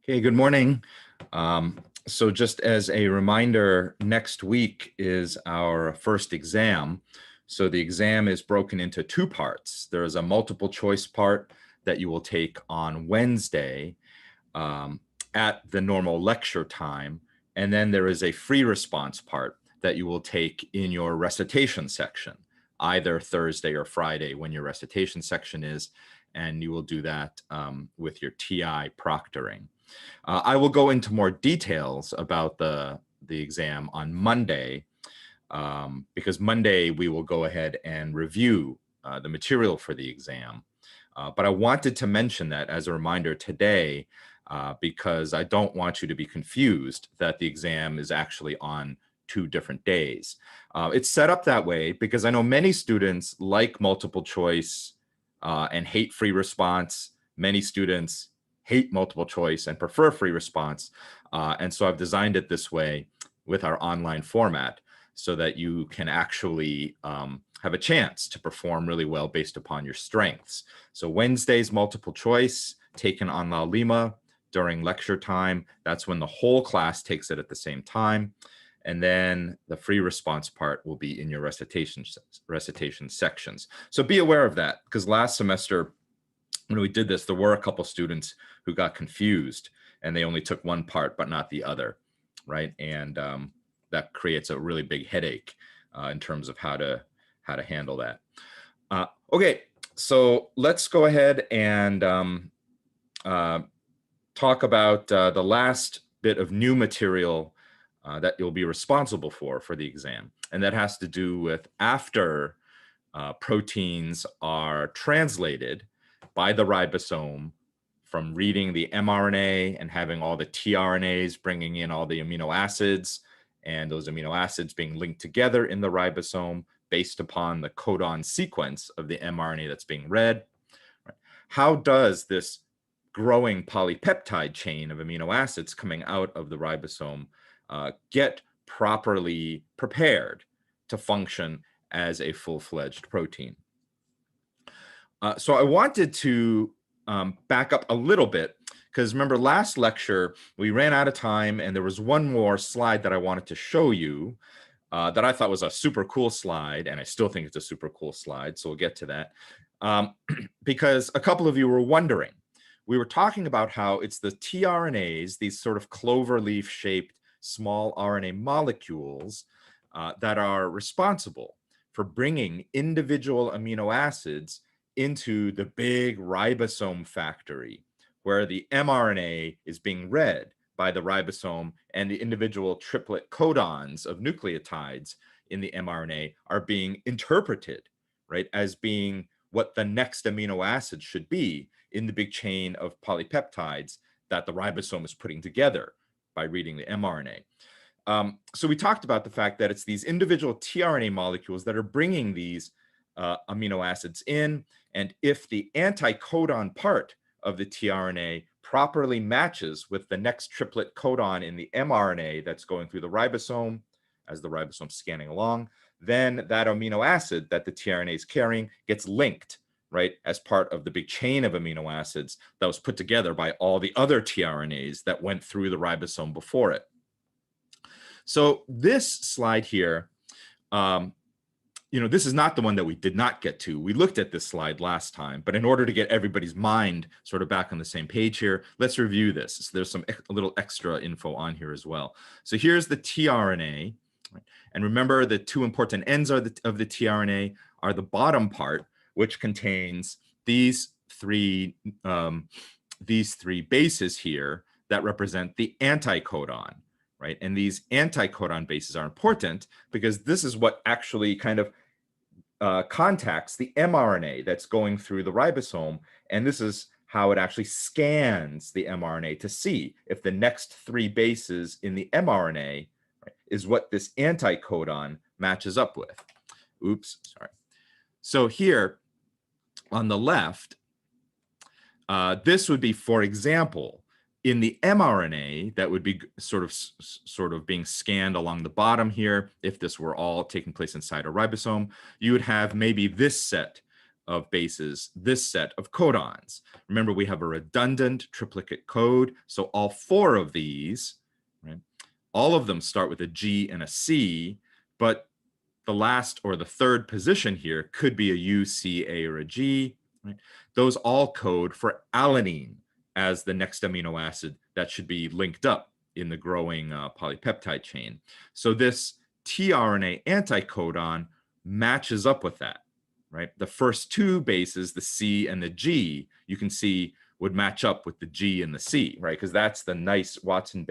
Okay, good morning. So just as a reminder, next week is our first exam. So the exam is broken into two parts. There is a multiple choice part that you will take on Wednesday at the normal lecture time. And then there is a free response part that you will take in your recitation section, either Thursday or Friday when your recitation section is, and you will do that with your TI proctoring. I will go into more details about the exam on Monday, because Monday we will go ahead and review the material for the exam. But I wanted to mention that as a reminder today, because I don't want you to be confused that the exam is actually on 2 different days. It's set up that way because I know many students like multiple choice and hate free response. Many students hate multiple choice and prefer free response. And so I've designed it this way with our online format so that you can actually have a chance to perform really well based upon your strengths. So Wednesday's multiple choice taken on La Lima during lecture time. That's when the whole class takes it at the same time. And then the free response part will be in your recitation sections. So be aware of that, because last semester when we did this, there were a couple students who got confused and they only took one part but not the other, right? And that creates a really big headache in terms of how to handle that. Okay, so let's go ahead and talk about the last bit of new material that you'll be responsible for the exam. And that has to do with after proteins are translated by the ribosome from reading the mRNA and having all the tRNAs bringing in all the amino acids, and those amino acids being linked together in the ribosome based upon the codon sequence of the mRNA that's being read. How does this growing polypeptide chain of amino acids coming out of the ribosome get properly prepared to function as a full-fledged protein? So I wanted to back up a little bit, because remember last lecture we ran out of time and there was one more slide that I wanted to show you that I thought was a super cool slide, and I still think it's a super cool slide, so we'll get to that. Because a couple of you were wondering, we were talking about how it's the tRNAs, these sort of clover leaf shaped small RNA molecules that are responsible for bringing individual amino acids into the big ribosome factory, where the mRNA is being read by the ribosome and the individual triplet codons of nucleotides in the mRNA are being interpreted, right, as being what the next amino acid should be in the big chain of polypeptides that the ribosome is putting together by reading the mRNA. So we talked about the fact that it's these individual tRNA molecules that are bringing these amino acids in, and if the anticodon part of the tRNA properly matches with the next triplet codon in the mRNA that's going through the ribosome as the ribosome scanning along, then that amino acid that the tRNA is carrying gets linked, right, as part of the big chain of amino acids that was put together by all the other tRNAs that went through the ribosome before it. So this slide here, this is not the one that we did not get to. We looked at this slide last time, but in order to get everybody's mind sort of back on the same page here, let's review this. So there's a little extra info on here as well. So here's the tRNA. And remember, the two important ends of the tRNA are the bottom part, which contains these three bases here that represent the anticodon, right? And these anticodon bases are important because this is what actually kind of contacts the mRNA that's going through the ribosome, and this is how it actually scans the mRNA to see if the next 3 bases in the mRNA, right, is what this anticodon matches up with. Oops, sorry. So here on the left, this would be, for example, in the mRNA that would be sort of being scanned along the bottom here. If this were all taking place inside a ribosome, you would have maybe this set of bases this set of codons. Remember, we have a redundant triplicate code, so all 4 of these, right, all of them start with a G and a C, but the last or the third position here could be a U, C, A, or a G. Right? Those all code for alanine as the next amino acid that should be linked up in the growing polypeptide chain. So this tRNA anticodon matches up with that, right? The first 2 bases, the C and the G, you can see would match up with the G and the C, right? Because that's the nice Watson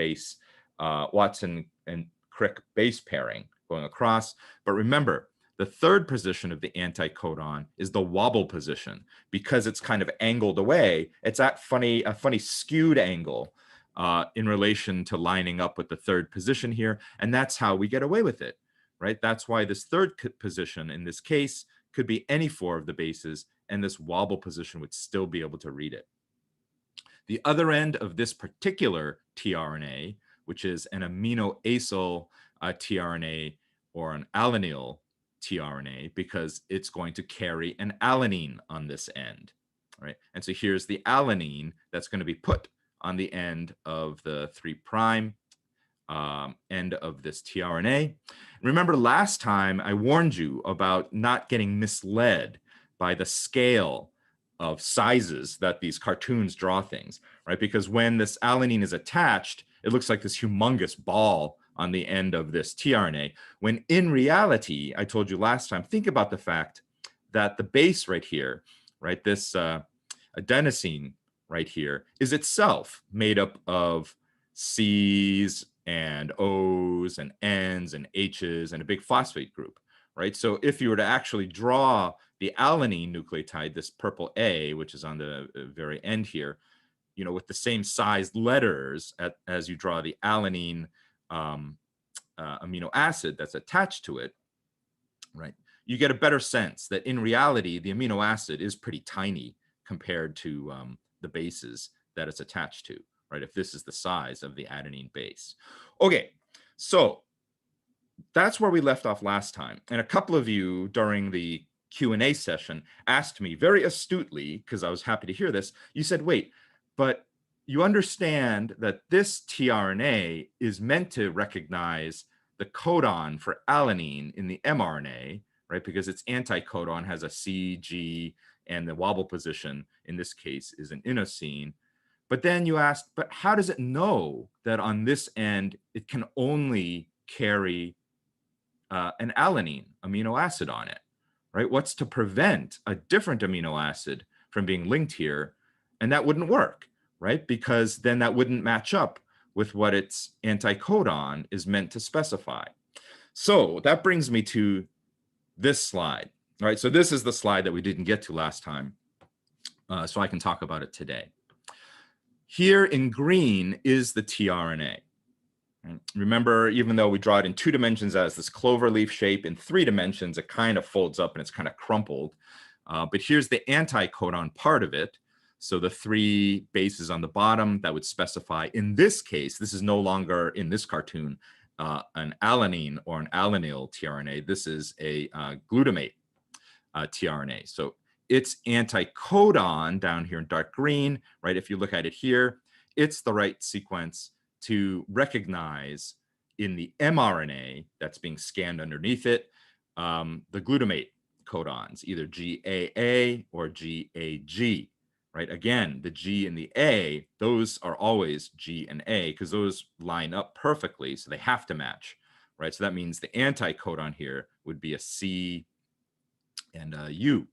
and Crick base pairing going across. But remember, the third position of the anticodon is the wobble position. Because it's kind of angled away, it's at a funny skewed angle in relation to lining up with the third position here. And that's how we get away with it, right? That's why this third position in this case could be any 4 of the bases, and this wobble position would still be able to read it. The other end of this particular tRNA, which is an amino acyl tRNA or an alanyl tRNA, because it's going to carry an alanine on this end, right? And so here's the alanine that's going to be put on the end of the 3' end of this tRNA. Remember last time I warned you about not getting misled by the scale of sizes that these cartoons draw things, right? Because when this alanine is attached, it looks like this humongous ball on the end of this tRNA, when in reality, I told you last time, think about the fact that the base right here, right, this adenosine right here, is itself made up of C's and O's and N's and H's and a big phosphate group, right? So if you were to actually draw the alanine nucleotide, this purple A, which is on the very end here, you know, with the same sized letters as you draw the alanine amino acid that's attached to it, right, you get a better sense that in reality, the amino acid is pretty tiny compared to the bases that it's attached to, right, if this is the size of the adenine base. Okay, so that's where we left off last time. And a couple of you during the Q&A session asked me very astutely, because I was happy to hear this, you said, wait, but you understand that this tRNA is meant to recognize the codon for alanine in the mRNA, right? Because its anticodon has a C, G, and the wobble position in this case is an inosine. But then you asked, but how does it know that on this end it can only carry an alanine amino acid on it, right? What's to prevent a different amino acid from being linked here? And that wouldn't work, right? Because then that wouldn't match up with what its anticodon is meant to specify. So that brings me to this slide, right? So this is the slide that we didn't get to last time, so I can talk about it today. Here in green is the tRNA. Right? Remember, even though we draw it in 2 dimensions as this clover leaf shape, in 3 dimensions, it kind of folds up and it's kind of crumpled. But here's the anticodon part of it. So the 3 bases on the bottom that would specify, in this case, this is no longer in this cartoon, an alanine or an alanyl tRNA. This is a glutamate tRNA. So its anticodon down here in dark green, right? If you look at it here, it's the right sequence to recognize in the mRNA that's being scanned underneath it, the glutamate codons, either GAA or GAG, right? Again, the G and the A, those are always G and A because those line up perfectly, so they have to match, right? So that means the anticodon here would be a C and a U,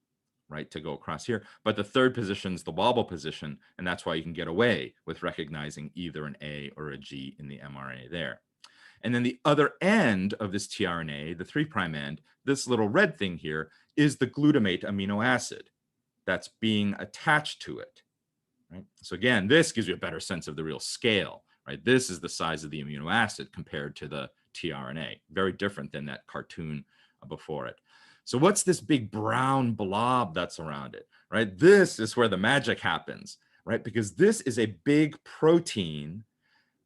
right, to go across here. But the third position is the wobble position, and that's why you can get away with recognizing either an A or a G in the mRNA there. And then the other end of this tRNA, the 3' end, this little red thing here, is the glutamate amino acid that's being attached to it, right? So again, this gives you a better sense of the real scale, right? This is the size of the amino acid compared to the tRNA. Very different than that cartoon before it. So what's this big brown blob that's around it, right? This is where the magic happens, right? Because this is a big protein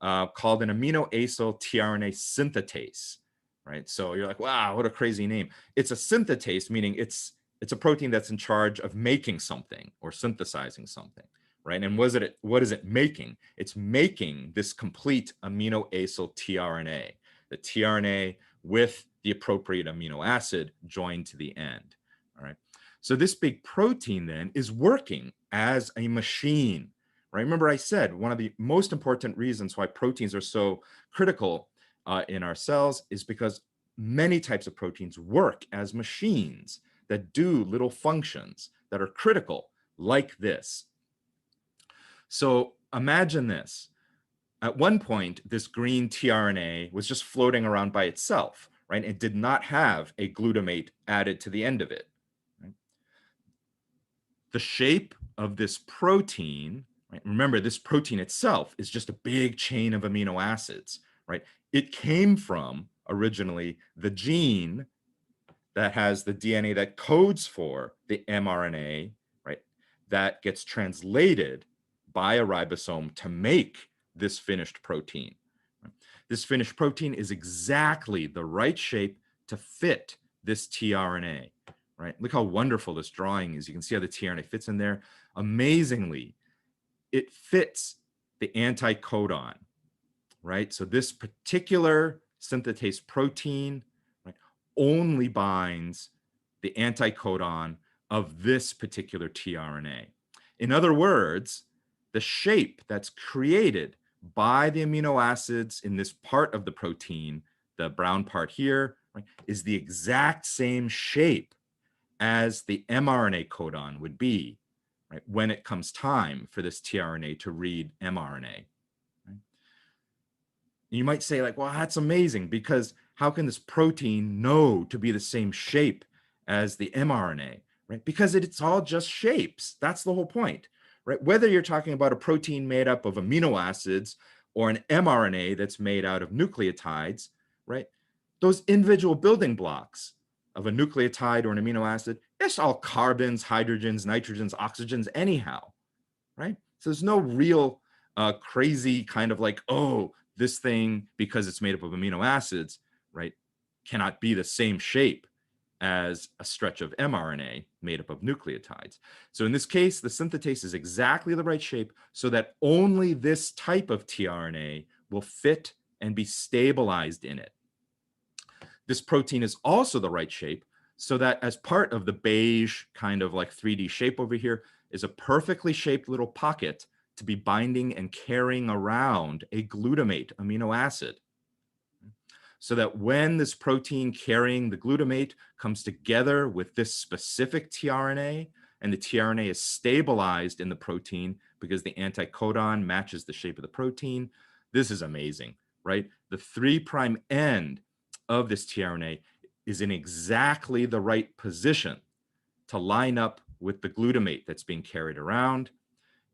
called an amino acyl tRNA synthetase, right? So you're like, wow, what a crazy name. It's a synthetase, meaning it's It's a protein that's in charge of making something or synthesizing something, right? And what is it making? It's making this complete amino acyl tRNA, the tRNA with the appropriate amino acid joined to the end, all right? So this big protein then is working as a machine, right? Remember I said one of the most important reasons why proteins are so critical in our cells is because many types of proteins work as machines that do little functions that are critical, like this. So imagine this. At one point, this green tRNA was just floating around by itself, right? It did not have a glutamate added to the end of it. Right? The shape of this protein, right? Remember, this protein itself is just a big chain of amino acids, right? It came from originally the gene that has the DNA that codes for the mRNA, right? That gets translated by a ribosome to make this finished protein. This finished protein is exactly the right shape to fit this tRNA, right? Look how wonderful this drawing is. You can see how the tRNA fits in there. Amazingly, it fits the anticodon, right? So this particular synthetase protein, right, only binds the anticodon of this particular tRNA. In other words, the shape that's created by the amino acids in this part of the protein, the brown part here, right, is the exact same shape as the mRNA codon would be, right, when it comes time for this tRNA to read mRNA. Right? You might say, like, well, that's amazing, because how can this protein know to be the same shape as the mRNA, right? Because it's all just shapes. That's the whole point, right? Whether you're talking about a protein made up of amino acids or an mRNA that's made out of nucleotides, right? Those individual building blocks of a nucleotide or an amino acid, it's all carbons, hydrogens, nitrogens, oxygens anyhow, right? So there's no real crazy kind of like, oh, this thing, because it's made up of amino acids, right, cannot be the same shape as a stretch of mRNA made up of nucleotides. So in this case, the synthetase is exactly the right shape so that only this type of tRNA will fit and be stabilized in it. This protein is also the right shape so that as part of the beige kind of like 3D shape over here is a perfectly shaped little pocket to be binding and carrying around a glutamate amino acid. So that when this protein carrying the glutamate comes together with this specific tRNA, and the tRNA is stabilized in the protein because the anticodon matches the shape of the protein, this is amazing, right? The 3' end of this tRNA is in exactly the right position to line up with the glutamate that's being carried around.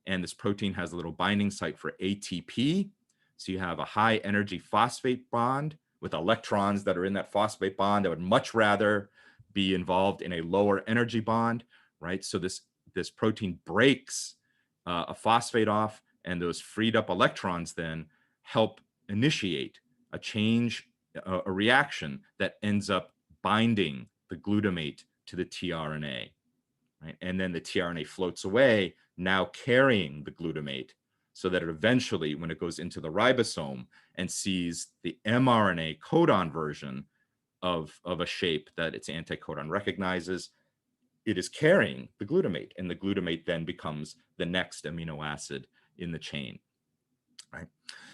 And this protein has a little binding site for ATP. So you have a high energy phosphate bond with electrons that are in that phosphate bond that would much rather be involved in a lower energy bond, right? So this protein breaks a phosphate off, and those freed up electrons then help initiate a change, a reaction that ends up binding the glutamate to the tRNA, right? And then the tRNA floats away, now carrying the glutamate, so that it eventually, when it goes into the ribosome and sees the mRNA codon version of a shape that its anticodon recognizes, it is carrying the glutamate, and the glutamate then becomes the next amino acid in the chain, right?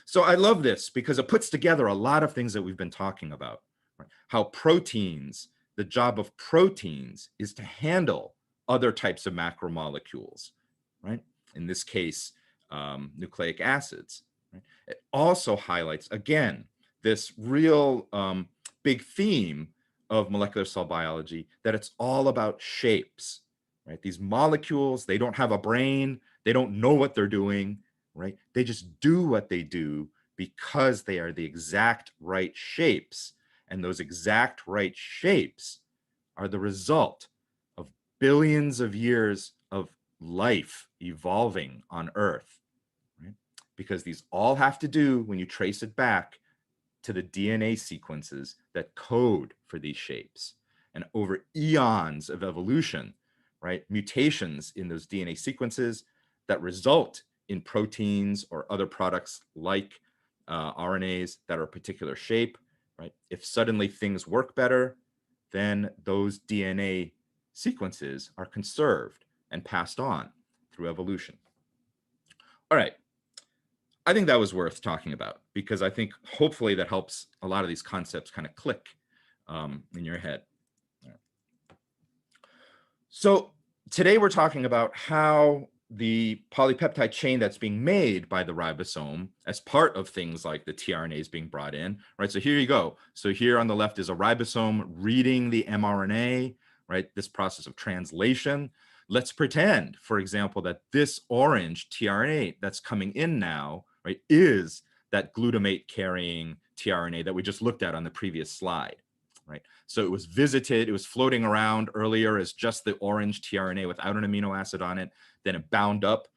So I love this because it puts together a lot of things that we've been talking about, right? How proteins, the job of proteins is to handle other types of macromolecules, right? In this case, nucleic acids. Right? It also highlights, again, this real big theme of molecular cell biology, that it's all about shapes, right? These molecules, they don't have a brain, they don't know what they're doing, right? They just do what they do because they are the exact right shapes. And those exact right shapes are the result of billions of years of life evolving on Earth, right? Because these all have to do, when you trace it back, to the DNA sequences that code for these shapes. and over eons of evolution, right, mutations in those DNA sequences that result in proteins or other products like RNAs that are a particular shape, right? If suddenly things work better, then those DNA sequences are conserved and passed on through evolution. All right. I think that was worth talking about because I think hopefully that helps a lot of these concepts kind of click in your head. So today we're talking about how the polypeptide chain that's being made by the ribosome as part of things like the tRNAs being brought in, right? So here you go. So here on the left is a ribosome reading the mRNA, right? This process of translation. Let's pretend, for example, that this orange tRNA that's coming in now, right, is that glutamate carrying tRNA that we just looked at on the previous slide, right? So it was visited, it was floating around earlier as just the orange tRNA without an amino acid on it. Then it bound up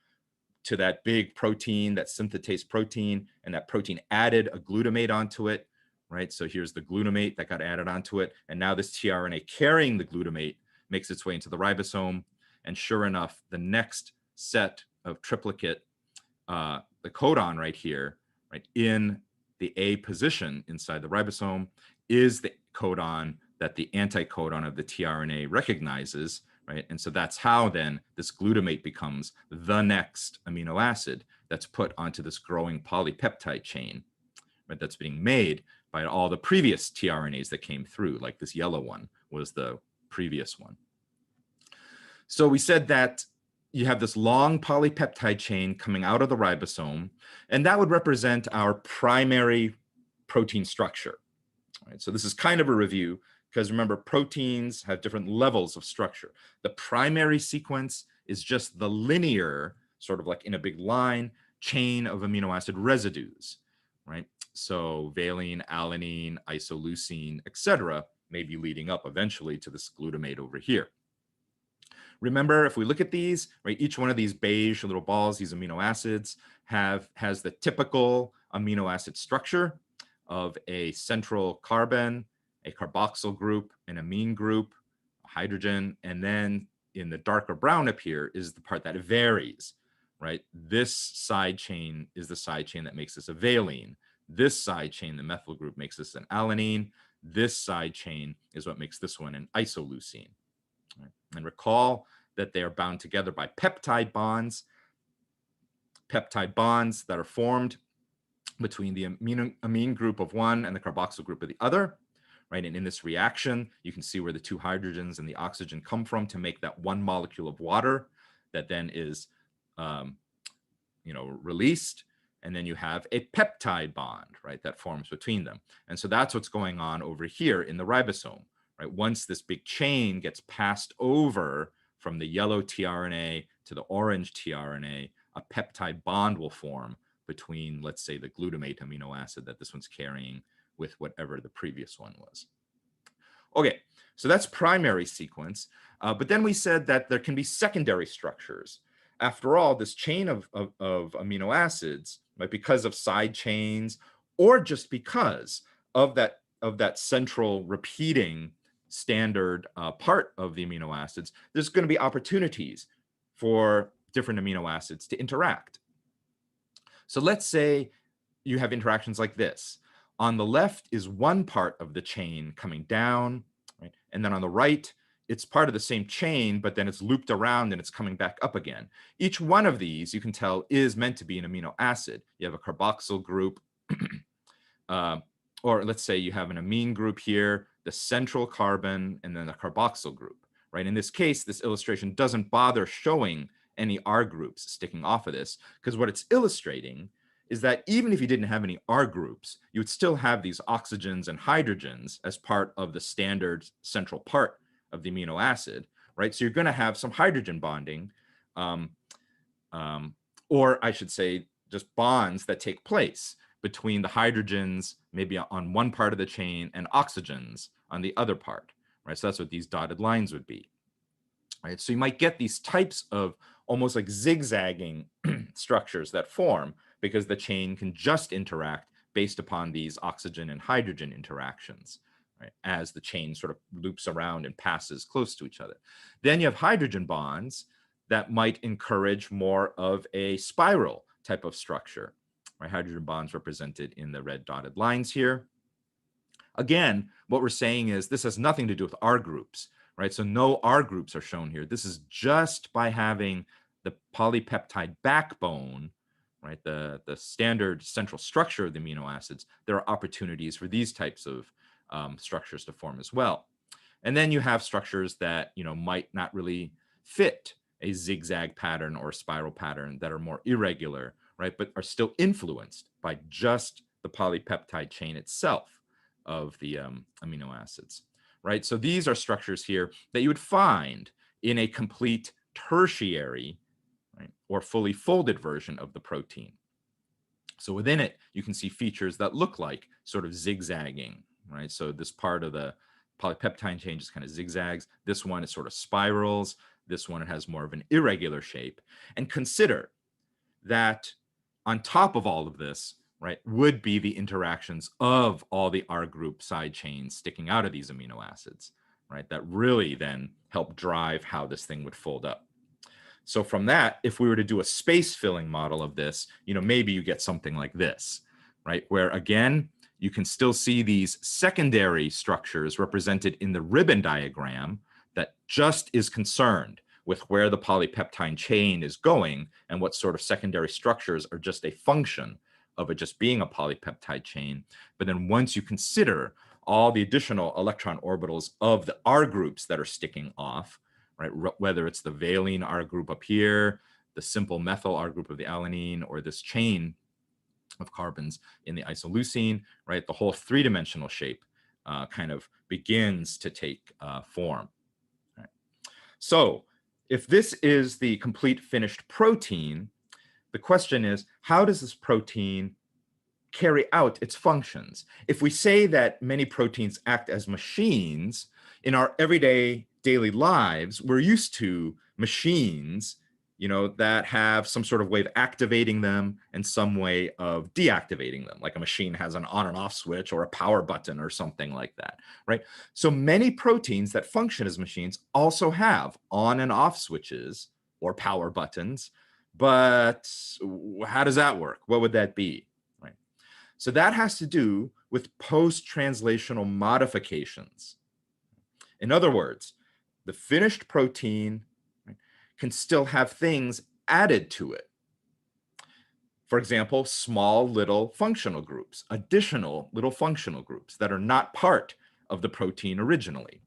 to that big protein, that synthetase protein, and that protein added a glutamate onto it, right? So here's the glutamate that got added onto it. And now this tRNA carrying the glutamate makes its way into the ribosome. And sure enough, the next set of triplicate, the codon right here, right, in the A position inside the ribosome is the codon that the anticodon of the tRNA recognizes, right? And so that's how then this glutamate becomes the next amino acid that's put onto this growing polypeptide chain, right? That's being made by all the previous tRNAs that came through, like this yellow one was the previous one. So we said that you have this long polypeptide chain coming out of the ribosome, and that would represent our primary protein structure. Right? So this is kind of a review, because remember, proteins have different levels of structure. The primary sequence is just the linear, sort of like in a big line, chain of amino acid residues, right? So valine, alanine, isoleucine, etc., may be leading up eventually to this glutamate over here. Remember, if we look at these, right, each one of these beige little balls, these amino acids, has the typical amino acid structure of a central carbon, a carboxyl group, an amine group, hydrogen, and then in the darker brown up here is the part that varies, right? This side chain is the side chain that makes this a valine. This side chain, the methyl group, makes this an alanine. This side chain is what makes this one an isoleucine. Right? And recall that they are bound together by peptide bonds that are formed between the amine group of one and the carboxyl group of the other, right? And in this reaction, you can see where the two hydrogens and the oxygen come from to make that one molecule of water that then is, released. And then you have a peptide bond, right, that forms between them. And so that's what's going on over here in the ribosome, right? Once this big chain gets passed over from the yellow tRNA to the orange tRNA, a peptide bond will form between, let's say, the glutamate amino acid that this one's carrying with whatever the previous one was. Okay, so that's primary sequence. But then we said that there can be secondary structures. After all, this chain of amino acids, right, because of side chains or just because of that central repeating standard part of the amino acids, there's going to be opportunities for different amino acids to interact. So let's say you have interactions like this. On the left is one part of the chain coming down, right? And then on the right, it's part of the same chain, but then it's looped around and it's coming back up again. Each one of these, you can tell, is meant to be an amino acid. You have a carboxyl group, or let's say you have an amine group here, the central carbon, and then the carboxyl group, right? In this case, this illustration doesn't bother showing any R groups sticking off of this, because what it's illustrating is that even if you didn't have any R groups, you would still have these oxygens and hydrogens as part of the standard central part of the amino acid, right? So you're going to have some hydrogen bonding, or I should say just bonds that take place between the hydrogens maybe on one part of the chain and oxygens on the other part, right? So that's what these dotted lines would be, right? So you might get these types of almost like zigzagging structures that form because the chain can just interact based upon these oxygen and hydrogen interactions, right, as the chain sort of loops around and passes close to each other. Then you have hydrogen bonds that might encourage more of a spiral type of structure, right? Hydrogen bonds represented in the red dotted lines here. Again, what we're saying is this has nothing to do with R groups, right? So no R groups are shown here. This is just by having the polypeptide backbone, right? The standard central structure of the amino acids, there are opportunities for these types of structures to form as well. And then you have structures that, might not really fit a zigzag pattern or spiral pattern that are more irregular, right? But are still influenced by just the polypeptide chain itself of the amino acids, right? So these are structures here that you would find in a complete tertiary, right, or fully folded version of the protein. So within it, you can see features that look like sort of zigzagging, right? So this part of the polypeptide chain just kind of zigzags. This one is sort of spirals. This one has more of an irregular shape. And consider that on top of all of this, right, would be the interactions of all the R group side chains sticking out of these amino acids, right, that really then help drive how this thing would fold up. So from that, if we were to do a space filling model of this, maybe you get something like this, right, where again, you can still see these secondary structures represented in the ribbon diagram that just is concerned with where the polypeptide chain is going and what sort of secondary structures are just a function of it just being a polypeptide chain. But then once you consider all the additional electron orbitals of the R groups that are sticking off, right, whether it's the valine R group up here, the simple methyl R group of the alanine, or this chain of carbons in the isoleucine, right, the whole three-dimensional shape kind of begins to take form. Right. So if this is the complete finished protein, the question is, how does this protein carry out its functions? If we say that many proteins act as machines, in our everyday daily lives, we're used to machines, that have some sort of way of activating them and some way of deactivating them. Like a machine has an on and off switch or a power button or something like that, right? So many proteins that function as machines also have on and off switches or power buttons. But how does that work? What would that be, right? So that has to do with post-translational modifications. In other words, the finished protein can still have things added to it. For example, small little functional groups, additional little functional groups that are not part of the protein originally.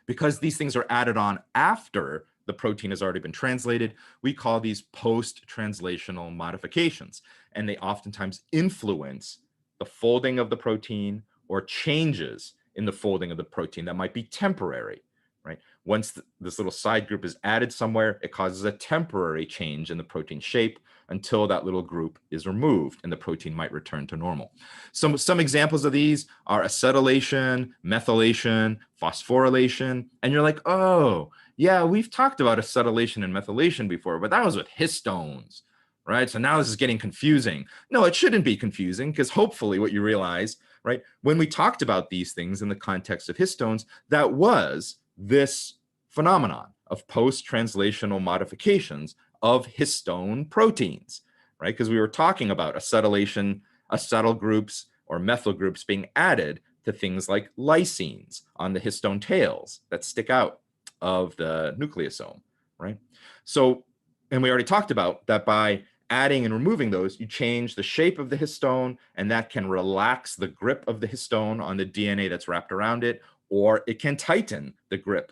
Because these things are added on after the protein has already been translated, we call these post-translational modifications. And they oftentimes influence the folding of the protein or changes in the folding of the protein that might be temporary, right? Once this little side group is added somewhere, it causes a temporary change in the protein shape until that little group is removed and the protein might return to normal. Some examples of these are acetylation, methylation, phosphorylation. And you're like, oh, yeah, we've talked about acetylation and methylation before, but that was with histones, right? So now this is getting confusing. No, it shouldn't be confusing, because hopefully what you realize, right, when we talked about these things in the context of histones, that was this phenomenon of post-translational modifications of histone proteins, right? Because we were talking about acetylation, acetyl groups or methyl groups being added to things like lysines on the histone tails that stick out of the nucleosome, right? So, and we already talked about that by adding and removing those, you change the shape of the histone, and that can relax the grip of the histone on the DNA that's wrapped around it, or it can tighten the grip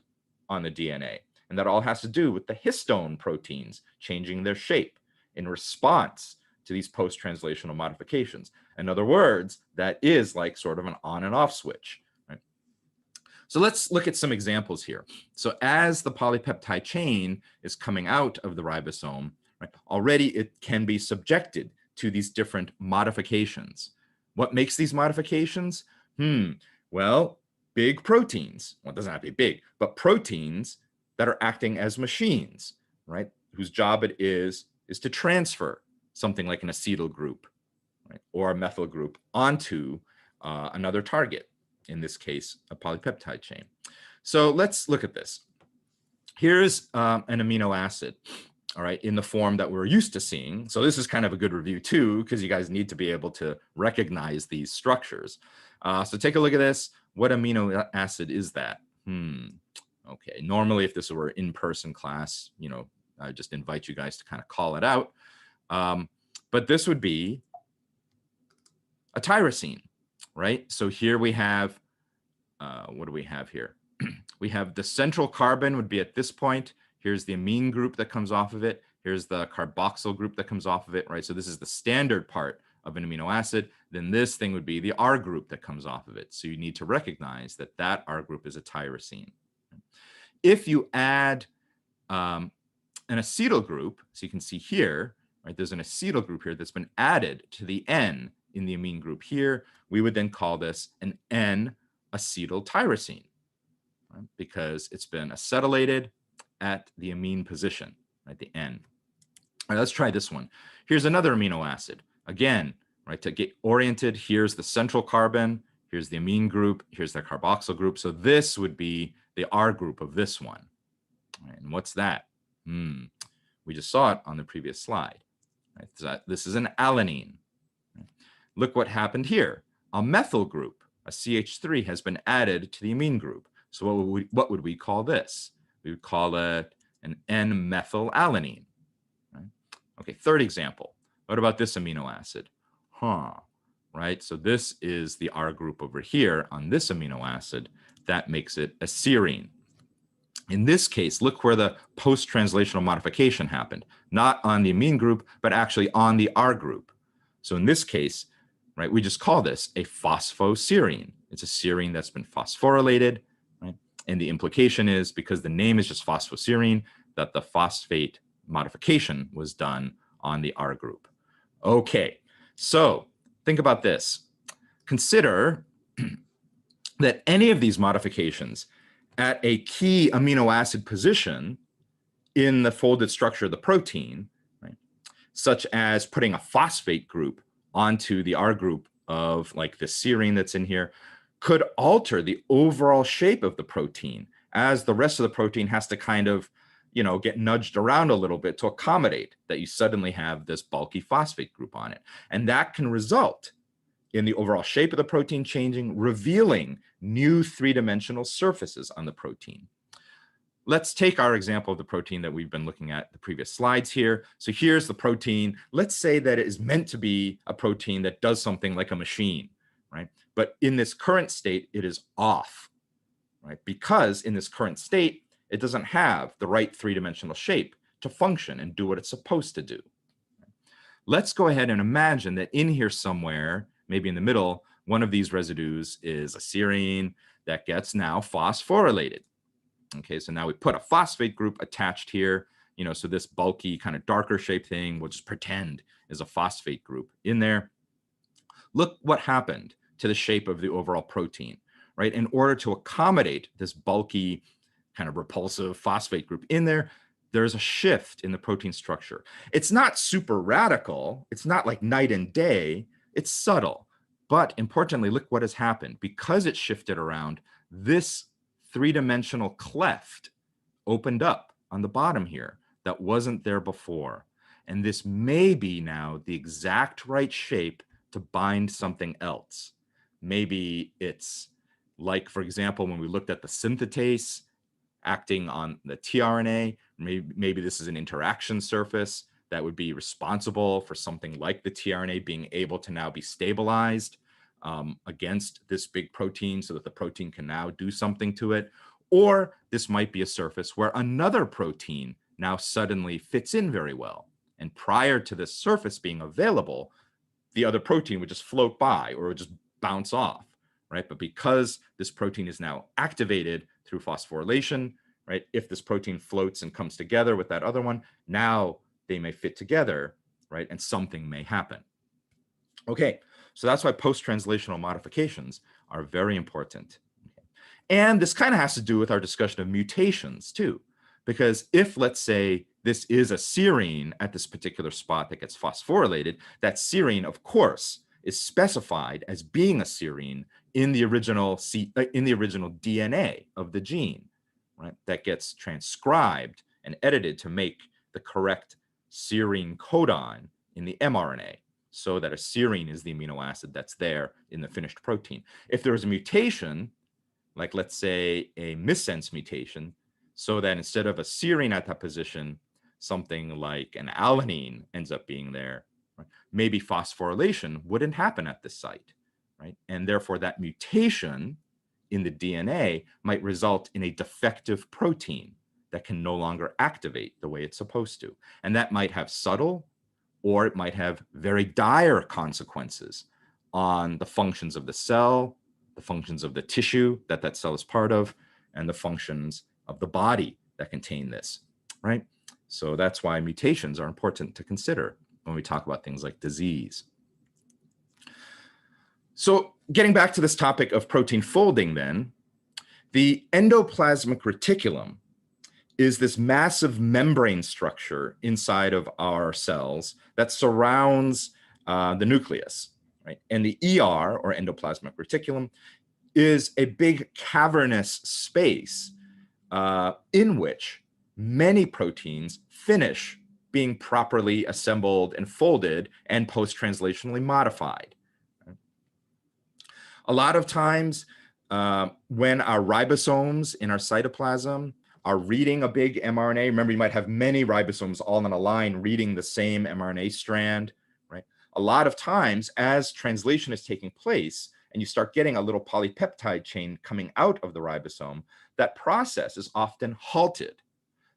on the DNA. And that all has to do with the histone proteins changing their shape in response to these post-translational modifications. In other words, that is like sort of an on and off switch, right? So let's look at some examples here. So as the polypeptide chain is coming out of the ribosome, right, already it can be subjected to these different modifications. What makes these modifications? Well, big proteins. Well, it doesn't have to be big, but proteins that are acting as machines, right, whose job it is to transfer something like an acetyl group, right, or a methyl group onto another target, in this case, a polypeptide chain. So let's look at this. Here's an amino acid, all right, in the form that we're used to seeing. So this is kind of a good review too, because you guys need to be able to recognize these structures. So take a look at this. What amino acid is that? Okay, normally if this were an in-person class, you know, I just invite you guys to kind of call it out. But this would be a tyrosine, right? So here we have, what do we have here? We have the central carbon would be at this point. Here's the amine group that comes off of it. Here's the carboxyl group that comes off of it, right? So this is the standard part of an amino acid. Then this thing would be the R group that comes off of it. So you need to recognize that that R group is a tyrosine. If you add an acetyl group, so you can see here, right, there's an acetyl group here that's been added to the N in the amine group here, we would then call this an N-acetyltyrosine, right, because it's been acetylated at the amine position, right, the N. All right, let's try this one. Here's another amino acid. Again, right, to get oriented, here's the central carbon, here's the amine group, here's the carboxyl group. So this would be the R group of this one. Right, and what's that? We just saw it on the previous slide. Right, so this is an alanine. Right. Look what happened here. A methyl group, a CH3, has been added to the amine group. So what would we call this? We would call it an N-methylalanine. Right? Okay, third example. What about this amino acid? Right, so this is the R group over here on this amino acid. That makes it a serine. In this case, look where the post-translational modification happened. Not on the amine group, but actually on the R group. So in this case, right, we just call this a phosphoserine. It's a serine that's been phosphorylated, right? And the implication is, because the name is just phosphoserine, that the phosphate modification was done on the R group. Okay, so think about this. Consider that any of these modifications at a key amino acid position in the folded structure of the protein, right, such as putting a phosphate group onto the R group of like the serine that's in here, could alter the overall shape of the protein, as the rest of the protein has to kind of, you know, get nudged around a little bit to accommodate that you suddenly have this bulky phosphate group on it. And that can result in the overall shape of the protein changing, revealing new three-dimensional surfaces on the protein. Let's take our example of the protein that we've been looking at the previous slides here. So here's the protein. Let's say that it is meant to be a protein that does something like a machine, right? But in this current state, it is off, right? Because in this current state, it doesn't have the right three-dimensional shape to function and do what it's supposed to do. Let's go ahead and imagine that in here somewhere, maybe in the middle, one of these residues is a serine that gets now phosphorylated. Okay, so now we put a phosphate group attached here, you know, so this bulky kind of darker shaped thing, we'll just pretend is a phosphate group in there. Look what happened to the shape of the overall protein, right? In order to accommodate this bulky kind of repulsive phosphate group in there, there's a shift in the protein structure. It's not super radical. It's not like night and day. It's subtle. But importantly, look what has happened. Because it shifted around, this three-dimensional cleft opened up on the bottom here that wasn't there before. And this may be now the exact right shape to bind something else. Maybe it's like, for example, when we looked at the synthetase acting on the tRNA, maybe this is an interaction surface that would be responsible for something like the tRNA being able to now be stabilized against this big protein so that the protein can now do something to it. Or this might be a surface where another protein now suddenly fits in very well. And prior to this surface being available, the other protein would just float by or would just bounce off, right? But because this protein is now activated through phosphorylation, right? If this protein floats and comes together with that other one, now they may fit together, right? And something may happen. Okay, so that's why post-translational modifications are very important. And this kind of has to do with our discussion of mutations too, because if, let's say, this is a serine at this particular spot that gets phosphorylated, that serine, of course, is specified as being a serine in the original DNA of the gene, right? That gets transcribed and edited to make the correct serine codon in the mRNA, so that a serine is the amino acid that's there in the finished protein. If there is a mutation, like let's say a missense mutation, so that instead of a serine at that position, something like an alanine ends up being there, right? Maybe phosphorylation wouldn't happen at this site, right? And therefore that mutation in the DNA might result in a defective protein that can no longer activate the way it's supposed to. And that might have subtle, or it might have very dire consequences on the functions of the cell, the functions of the tissue that that cell is part of, and the functions of the body that contain this, right? So that's why mutations are important to consider when we talk about things like disease. So getting back to this topic of protein folding then, the endoplasmic reticulum is this massive membrane structure inside of our cells that surrounds the nucleus, right? And the ER, or endoplasmic reticulum, is a big cavernous space in which many proteins finish being properly assembled and folded and post-translationally modified. A lot of times when our ribosomes in our cytoplasm are reading a big mRNA, remember you might have many ribosomes all in a line reading the same mRNA strand, right? A lot of times as translation is taking place and you start getting a little polypeptide chain coming out of the ribosome, that process is often halted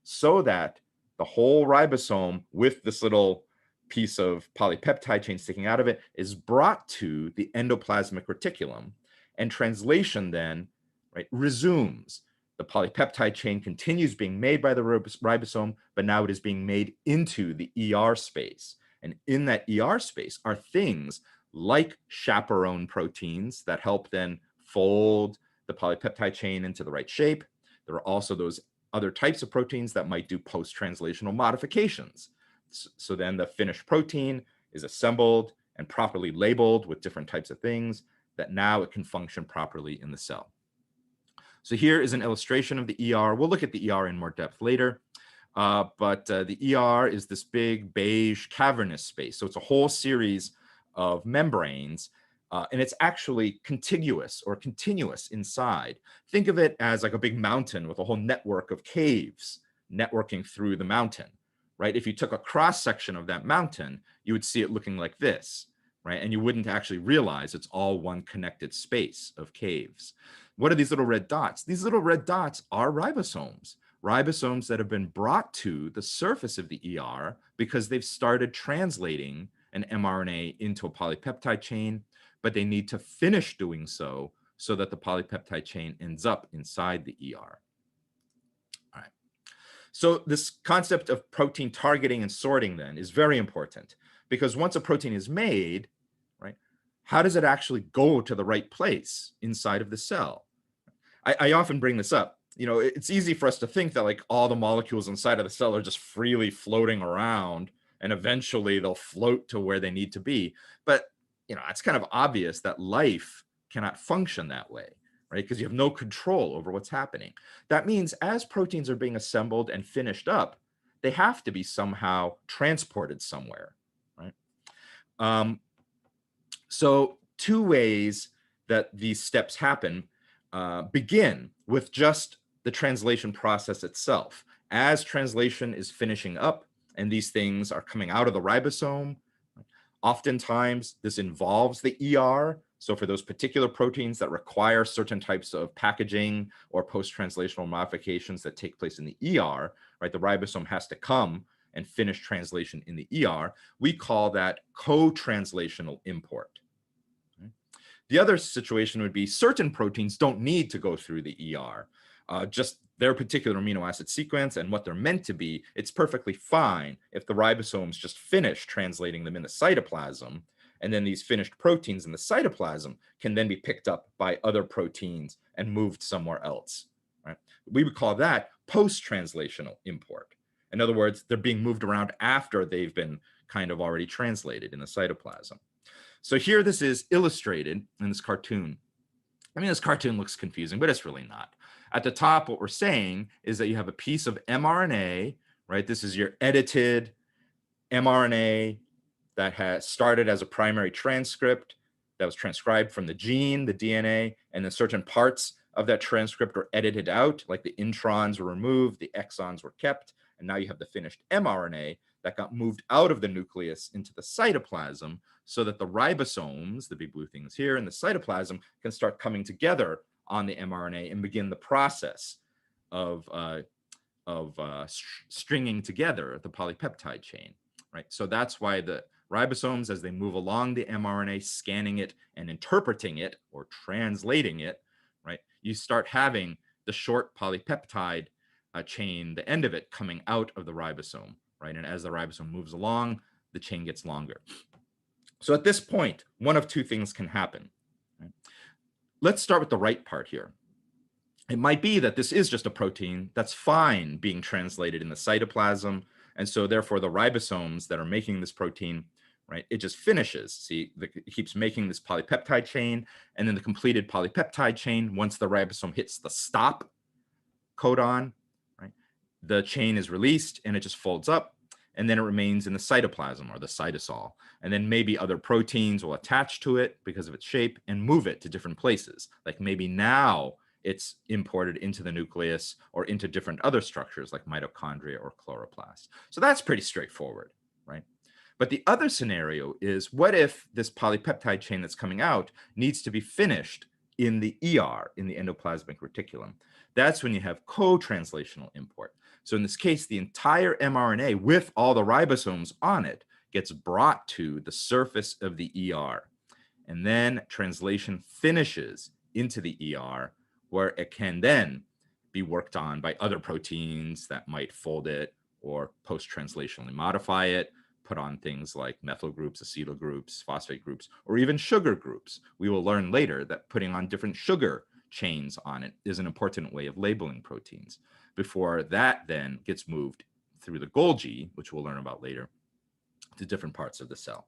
so that the whole ribosome with this little piece of polypeptide chain sticking out of it is brought to the endoplasmic reticulum, and translation then, right, resumes. The polypeptide chain continues being made by the ribosome, but now it is being made into the ER space. And in that ER space are things like chaperone proteins that help then fold the polypeptide chain into the right shape. There are also those other types of proteins that might do post-translational modifications. So then the finished protein is assembled and properly labeled with different types of things that now it can function properly in the cell. So here is an illustration of the ER. We'll look at the ER in more depth later, but the ER is this big beige cavernous space. So it's a whole series of membranes, and it's actually contiguous or continuous inside. Think of it as like a big mountain with a whole network of caves networking through the mountain, right? If you took a cross section of that mountain, you would see it looking like this, right? And you wouldn't actually realize it's all one connected space of caves. What are these little red dots? These little red dots are ribosomes, ribosomes that have been brought to the surface of the ER because they've started translating an mRNA into a polypeptide chain, but they need to finish doing so so that the polypeptide chain ends up inside the ER. All right. So this concept of protein targeting and sorting then is very important, because once a protein is made, right, how does it actually go to the right place inside of the cell? I often bring this up. You know, it's easy for us to think that like all the molecules inside of the cell are just freely floating around and eventually they'll float to where they need to be. But, you know, it's kind of obvious that life cannot function that way, right? Because you have no control over what's happening. That means as proteins are being assembled and finished up, they have to be somehow transported somewhere, right? So two ways that these steps happen begin with just the translation process itself. As translation is finishing up and these things are coming out of the ribosome, oftentimes this involves the ER. So for those particular proteins that require certain types of packaging or post-translational modifications that take place in the ER, right, the ribosome has to come and finish translation in the ER. We call that co-translational import. The other situation would be certain proteins don't need to go through the ER. Just their particular amino acid sequence and what they're meant to be, it's perfectly fine if the ribosomes just finish translating them in the cytoplasm, and then these finished proteins in the cytoplasm can then be picked up by other proteins and moved somewhere else, right? We would call that post-translational import. In other words, they're being moved around after they've been kind of already translated in the cytoplasm. So here this is illustrated in this cartoon. I mean, this cartoon looks confusing, but it's really not. At the top, what we're saying is that you have a piece of mRNA, right? This is your edited mRNA that has started as a primary transcript that was transcribed from the gene, the DNA, and then certain parts of that transcript were edited out, like the introns were removed, the exons were kept, and now you have the finished mRNA that got moved out of the nucleus into the cytoplasm so that the ribosomes, the big blue things here, and the cytoplasm can start coming together on the mRNA and begin the process of stringing together the polypeptide chain, right? So that's why the ribosomes, as they move along the mRNA, scanning it and interpreting it or translating it, right? You start having the short polypeptide chain, the end of it coming out of the ribosome, right? And as the ribosome moves along, the chain gets longer. So at this point, one of two things can happen. Right? Let's start with the right part here. It might be that this is just a protein that's fine being translated in the cytoplasm. And so therefore the ribosomes that are making this protein, right, it just finishes. See, it keeps making this polypeptide chain, and then the completed polypeptide chain, once the ribosome hits the stop codon, right, the chain is released and it just folds up, and then it remains in the cytoplasm or the cytosol. And then maybe other proteins will attach to it because of its shape and move it to different places. Like maybe now it's imported into the nucleus or into different other structures like mitochondria or chloroplast. So that's pretty straightforward, right? But the other scenario is, what if this polypeptide chain that's coming out needs to be finished in the ER, in the endoplasmic reticulum? That's when you have co-translational import. So in this case, the entire mRNA with all the ribosomes on it gets brought to the surface of the ER. And then translation finishes into the ER, where it can then be worked on by other proteins that might fold it or post-translationally modify it, put on things like methyl groups, acetyl groups, phosphate groups, or even sugar groups. We will learn later that putting on different sugar chains on it is an important way of labeling proteins before that then gets moved through the Golgi, which we'll learn about later, to different parts of the cell.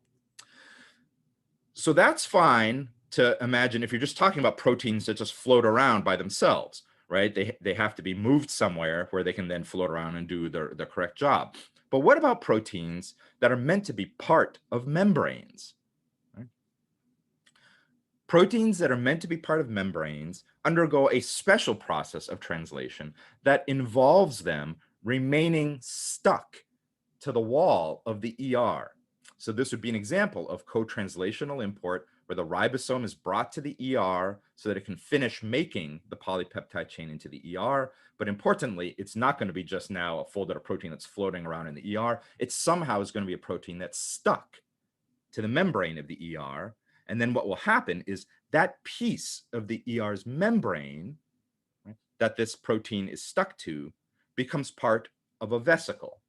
So that's fine to imagine if you're just talking about proteins that just float around by themselves, right? They have to be moved somewhere where they can then float around and do the correct job. But what about proteins that are meant to be part of membranes? Right? Proteins that are meant to be part of membranes undergo a special process of translation that involves them remaining stuck to the wall of the ER. So this would be an example of co-translational import, where the ribosome is brought to the ER so that it can finish making the polypeptide chain into the ER. But importantly, it's not going to be just now a folded up protein that's floating around in the ER. It somehow is going to be a protein that's stuck to the membrane of the ER. And then what will happen is that piece of the ER's membrane, right, that this protein is stuck to becomes part of a vesicle.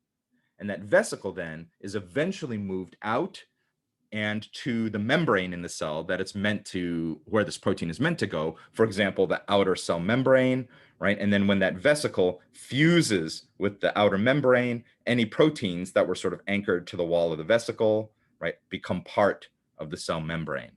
And that vesicle then is eventually moved out and to the membrane in the cell that it's meant to, where this protein is meant to go, for example, the outer cell membrane, right? And then when that vesicle fuses with the outer membrane, any proteins that were sort of anchored to the wall of the vesicle, right, become part of the cell membrane.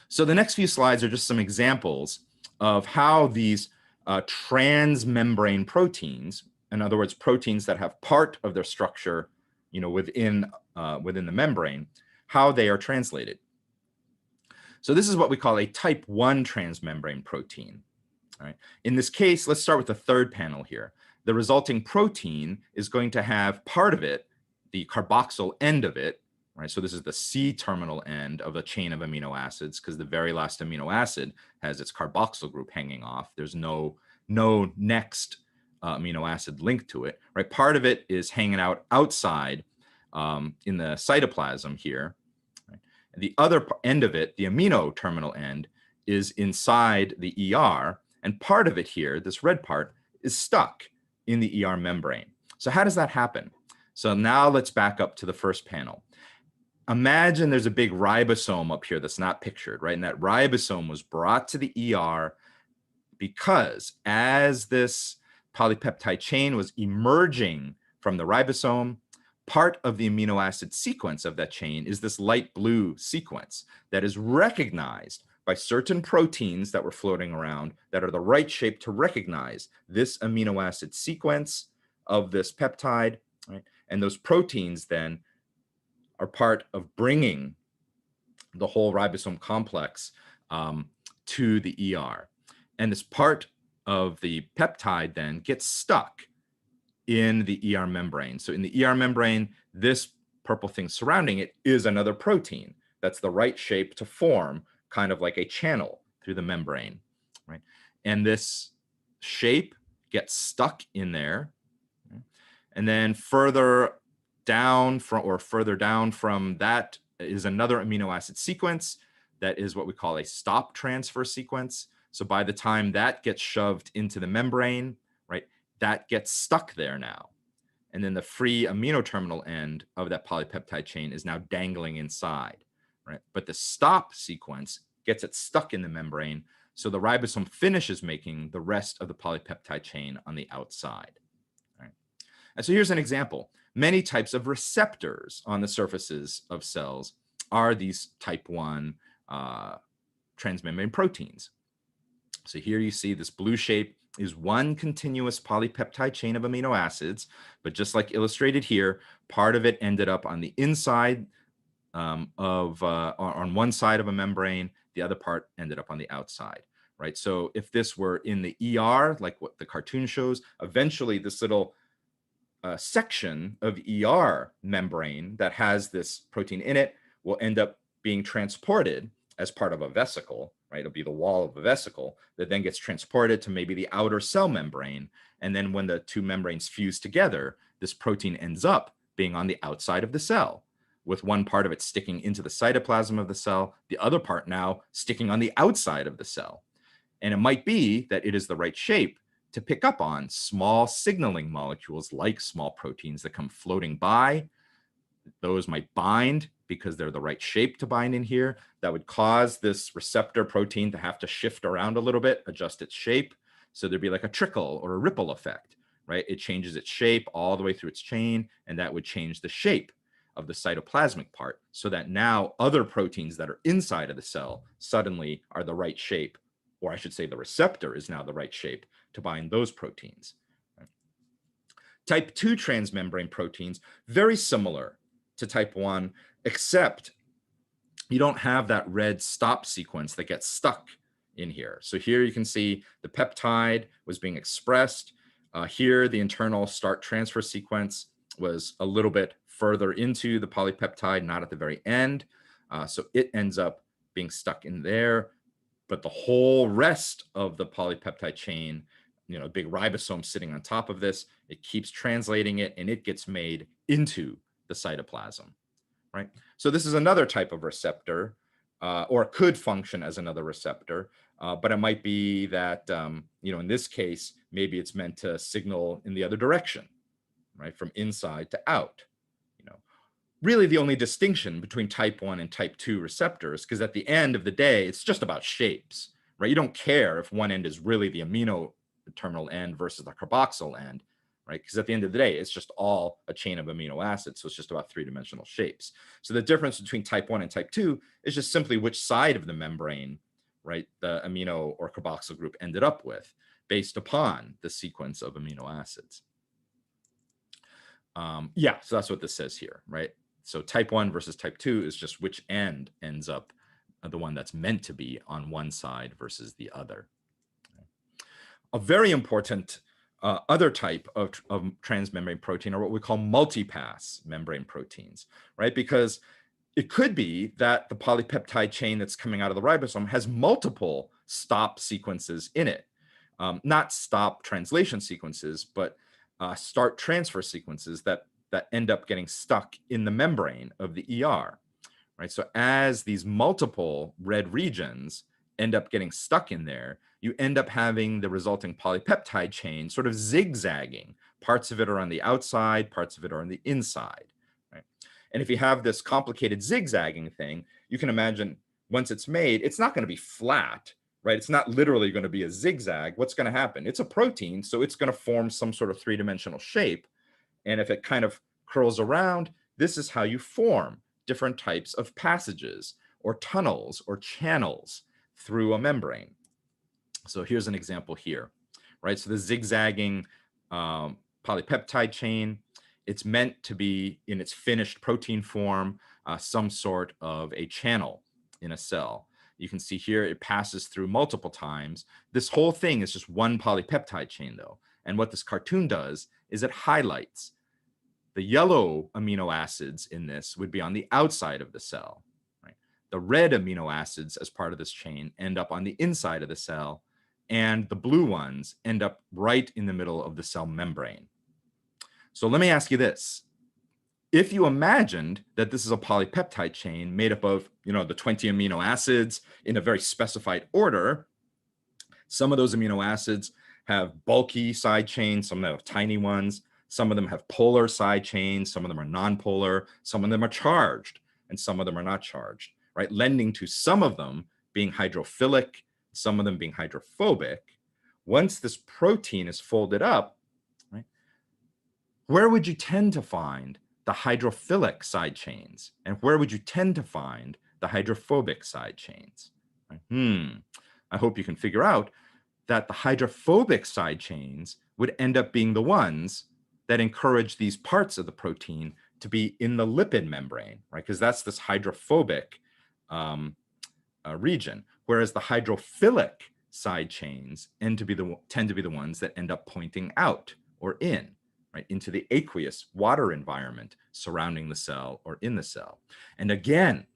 So the next few slides are just some examples of how these transmembrane proteins, in other words, proteins that have part of their structure, within the membrane, how they are translated. So this is what we call a type 1 transmembrane protein. All right. In this case, let's start with the third panel here. The resulting protein is going to have part of it, the carboxyl end of it, right? So this is the C-terminal end of a chain of amino acids, because the very last amino acid has its carboxyl group hanging off. There's no next amino acid linked to it, right? Part of it is hanging out outside in the cytoplasm here. Right? And the other end of it, the amino terminal end, is inside the ER, and part of it here, this red part, is stuck in the ER membrane. So how does that happen? So now let's back up to the first panel. Imagine there's a big ribosome up here that's not pictured, right? And that ribosome was brought to the ER because as this polypeptide chain was emerging from the ribosome, part of the amino acid sequence of that chain is this light blue sequence that is recognized by certain proteins that were floating around that are the right shape to recognize this amino acid sequence of this peptide, right? And those proteins then are part of bringing the whole ribosome complex to the ER. And this part of the peptide then gets stuck in the ER membrane. So in the ER membrane, this purple thing surrounding it is another protein that's the right shape to form kind of like a channel through the membrane, right? And this shape gets stuck in there. And then further down from that is another amino acid sequence that is what we call a stop transfer sequence. So by the time that gets shoved into the membrane, right, that gets stuck there now. And then the free amino terminal end of that polypeptide chain is now dangling inside, right? But the stop sequence gets it stuck in the membrane. So the ribosome finishes making the rest of the polypeptide chain on the outside, right? And so here's an example. Many types of receptors on the surfaces of cells are these type 1 transmembrane proteins. So here you see this blue shape is one continuous polypeptide chain of amino acids, but just like illustrated here, part of it ended up on the inside on one side of a membrane, the other part ended up on the outside, right? So if this were in the ER, like what the cartoon shows, eventually this little section of ER membrane that has this protein in it will end up being transported as part of a vesicle, right? It'll be the wall of a vesicle that then gets transported to maybe the outer cell membrane. And then when the two membranes fuse together, this protein ends up being on the outside of the cell, with one part of it sticking into the cytoplasm of the cell, the other part now sticking on the outside of the cell. And it might be that it is the right shape to pick up on small signaling molecules like small proteins that come floating by. Those might bind because they're the right shape to bind in here. That would cause this receptor protein to have to shift around a little bit, adjust its shape. So there'd be like a trickle or a ripple effect, right? It changes its shape all the way through its chain, and that would change the shape of the cytoplasmic part so that now other proteins that are inside of the cell suddenly are the right shape, or I should say the receptor is now the right shape to bind those proteins. Right? Type 2 transmembrane proteins, very similar to type 1, except you don't have that red stop sequence that gets stuck in here. So here you can see the peptide was being expressed. Here, the internal start transfer sequence was a little bit further into the polypeptide, not at the very end. So it ends up being stuck in there. But the whole rest of the polypeptide chain, you know, big ribosome sitting on top of this, it keeps translating it and it gets made into the cytoplasm, right? So this is another type of receptor, or it could function as another receptor, but it might be that, you know, in this case, maybe it's meant to signal in the other direction, right? From inside to out, you know. Really the only distinction between type 1 and type 2 receptors, because at the end of the day, it's just about shapes, right? You don't care if one end is really the amino terminal end versus the carboxyl end, right? Because at the end of the day, it's just all a chain of amino acids. So it's just about three-dimensional shapes. So the difference between type 1 and type 2 is just simply which side of the membrane, right, the amino or carboxyl group ended up with based upon the sequence of amino acids. Yeah, so that's what this says here, right? So type 1 versus type 2 is just which end ends up the one that's meant to be on one side versus the other. A very important other type of transmembrane protein are what we call multipass membrane proteins, right? Because it could be that the polypeptide chain that's coming out of the ribosome has multiple stop sequences in it. Not stop translation sequences, but start transfer sequences that end up getting stuck in the membrane of the ER, right? So as these multiple red regions end up getting stuck in there, you end up having the resulting polypeptide chain sort of zigzagging. Parts of it are on the outside, parts of it are on the inside, right? And if you have this complicated zigzagging thing, you can imagine once it's made, it's not going to be flat, right? It's not literally going to be a zigzag. What's going to happen? It's a protein, so it's going to form some sort of three-dimensional shape. And if it kind of curls around, this is how you form different types of passages or tunnels or channels through a membrane. So here's an example here, right? So the zigzagging polypeptide chain, it's meant to be in its finished protein form, some sort of a channel in a cell. You can see here it passes through multiple times. This whole thing is just one polypeptide chain though. And what this cartoon does is it highlights the yellow amino acids in this would be on the outside of the cell. Right? The red amino acids as part of this chain end up on the inside of the cell, and the blue ones end up right in the middle of the cell membrane. So let me ask you this. If you imagined that this is a polypeptide chain made up of, the 20 amino acids in a very specified order, some of those amino acids have bulky side chains, some of them have tiny ones, some of them have polar side chains, some of them are nonpolar, some of them are charged, and some of them are not charged, right? Lending to some of them being hydrophilic, some of them being hydrophobic. Once this protein is folded up, right, where would you tend to find the hydrophilic side chains? And where would you tend to find the hydrophobic side chains? Right? I hope you can figure out that the hydrophobic side chains would end up being the ones that encourage these parts of the protein to be in the lipid membrane, right? Because that's this hydrophobic region, whereas the hydrophilic side chains tend to be the ones that end up pointing out or in, right, into the aqueous water environment surrounding the cell or in the cell. And again,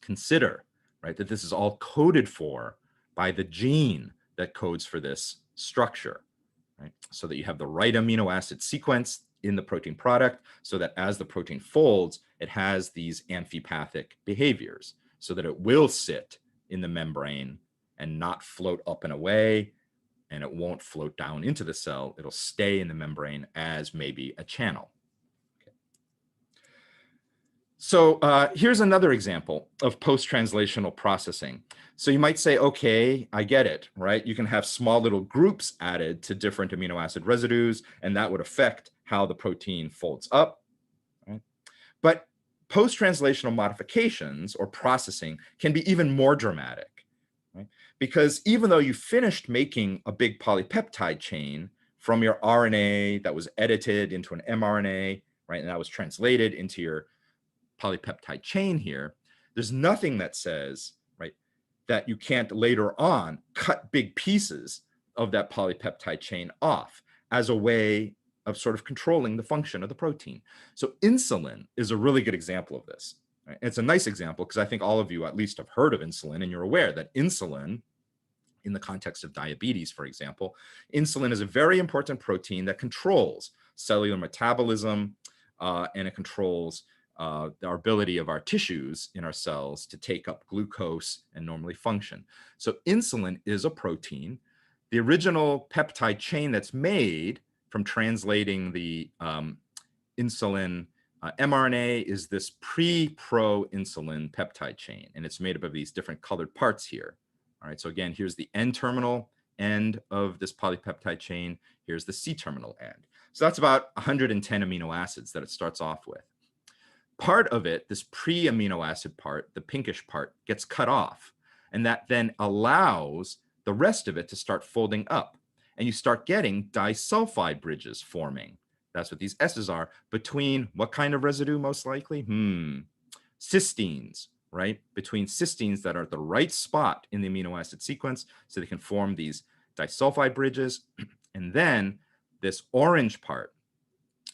consider, right, that this is all coded for by the gene that codes for this structure, right? So that you have the right amino acid sequence in the protein product, so that as the protein folds, it has these amphipathic behaviors, so that it will sit in the membrane and not float up and away, and it won't float down into the cell. It'll stay in the membrane as maybe a channel. Okay. So here's another example of post-translational processing. So you might say, okay, I get it, right? You can have small little groups added to different amino acid residues, and that would affect how the protein folds up, right? But post-translational modifications or processing can be even more dramatic, right? Because even though you finished making a big polypeptide chain from your RNA that was edited into an mRNA, right, and that was translated into your polypeptide chain here, there's nothing that says, right, that you can't later on cut big pieces of that polypeptide chain off as a way of sort of controlling the function of the protein. So insulin is a really good example of this. Right? It's a nice example because I think all of you at least have heard of insulin, and you're aware that insulin, in the context of diabetes, for example, insulin is a very important protein that controls cellular metabolism, and it controls our ability of our tissues in our cells to take up glucose and normally function. So insulin is a protein. The original peptide chain that's made from translating the insulin mRNA is this pre-pro-insulin peptide chain, and it's made up of these different colored parts here. All right, so again, here's the N-terminal end of this polypeptide chain. Here's the C-terminal end. So that's about 110 amino acids that it starts off with. Part of it, this pre-amino acid part, the pinkish part, gets cut off, and that then allows the rest of it to start folding up, and you start getting disulfide bridges forming. That's what these S's are, between what kind of residue most likely? Cysteines, right? Between cysteines that are at the right spot in the amino acid sequence, so they can form these disulfide bridges. And then this orange part,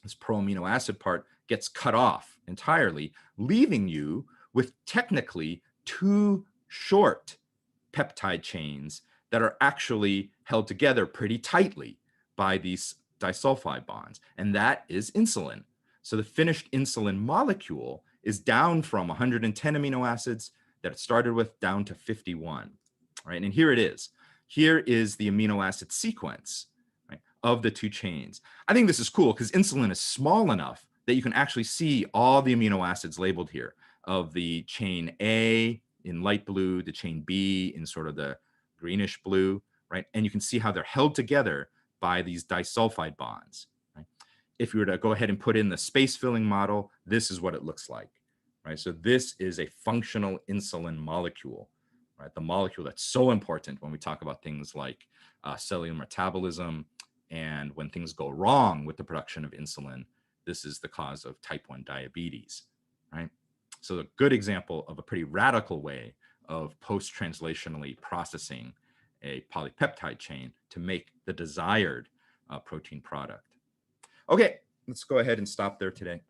this pro-amino acid part, gets cut off entirely, leaving you with technically two short peptide chains that are actually held together pretty tightly by these disulfide bonds, and that is insulin. So the finished insulin molecule is down from 110 amino acids that it started with down to 51, right? And here it is. Here is the amino acid sequence, right, of the two chains. I think this is cool because insulin is small enough that you can actually see all the amino acids labeled here, of the chain A in light blue, the chain B in sort of the greenish blue, right? And you can see how they're held together by these disulfide bonds. Right? If you were to go ahead and put in the space filling model, this is what it looks like, right? So this is a functional insulin molecule, right? The molecule that's so important when we talk about things like cellular metabolism, and when things go wrong with the production of insulin, this is the cause of type 1 diabetes, right? So a good example of a pretty radical way of post-translationally processing a polypeptide chain to make the desired protein product. Okay, let's go ahead and stop there today.